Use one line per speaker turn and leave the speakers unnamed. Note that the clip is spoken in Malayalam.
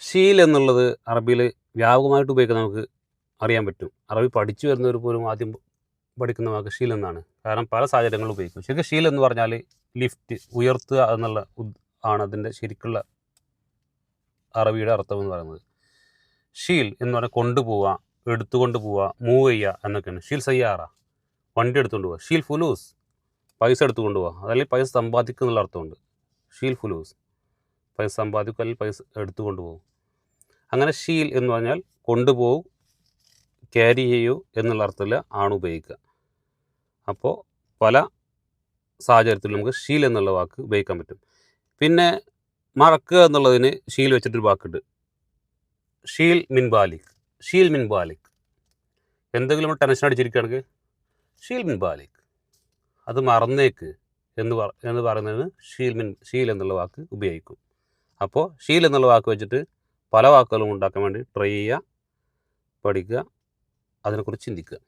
ഷീൽ എന്നുള്ളത് അറബിയിൽ വ്യാപകമായിട്ട് ഉപയോഗിക്കാൻ നമുക്ക് അറിയാൻ പറ്റും. അറബി പഠിച്ചു വരുന്നവർ പോലും ആദ്യം പഠിക്കുന്ന വാക്ക് ഷീൽ എന്നാണ്. കാരണം പല സാഹചര്യങ്ങളിലും ഉപയോഗിക്കും. ശരിക്കും ഷീൽ എന്ന് പറഞ്ഞാൽ ലിഫ്റ്റ്, ഉയർത്തുക എന്നുള്ള ആണ് അതിൻ്റെ ശരിക്കുള്ള അറബിയുടെ അർത്ഥം എന്ന് പറയുന്നത്. ഷീൽ എന്ന് പറഞ്ഞാൽ കൊണ്ടുപോവുക, എടുത്തുകൊണ്ട് പോവുക, മൂവ് ചെയ്യുക എന്നൊക്കെയാണ്. ഷീൽ സയ്യാറ, വണ്ടി എടുത്തുകൊണ്ട് പോവുക. ഷീൽ ഫുലൂസ്, പൈസ എടുത്തുകൊണ്ട് പോവുക, അതല്ലെങ്കിൽ പൈസ സമ്പാദിക്കുക എന്നുള്ള അർത്ഥമുണ്ട്. ഷീൽ ഫുലൂസ്, പൈസ സമ്പാദിക്കുക അല്ലെങ്കിൽ പൈസ എടുത്തുകൊണ്ട് പോകും. അങ്ങനെ ഷീൽ എന്ന് പറഞ്ഞാൽ കൊണ്ടുപോകും, ക്യാരി ചെയ്യൂ എന്നുള്ള അർത്ഥത്തിൽ ആണ് ഉപയോഗിക്കുക. അപ്പോൾ പല സാഹചര്യത്തിലും നമുക്ക് ഷീൽ എന്നുള്ള വാക്ക് ഉപയോഗിക്കാൻ പറ്റും. പിന്നെ മറക്കുക എന്നുള്ളതിന് ഷീൽ വെച്ചിട്ടൊരു വാക്കുണ്ട്, ഷീൽ മിൻ ബാലിക്. ഷീൽ മിൻ ബാലിക്, എന്തെങ്കിലും ടെൻഷൻ അടിച്ചിരിക്കുകയാണെങ്കിൽ ഷീൽ മിൻ ബാലിക്, അത് മറന്നേക്ക് എന്ന് പറയുന്നതിന് ഷീൽ എന്നുള്ള വാക്ക് ഉപയോഗിക്കും. അപ്പോൾ ഷീൽ എന്നുള്ള വാക്ക് വെച്ചിട്ട് പല വാക്കുകളും ഉണ്ടാക്കാൻ വേണ്ടി ട്രൈ ചെയ്യുക, പഠിക്കുക, അതിനെക്കുറിച്ച് ചിന്തിക്കുക.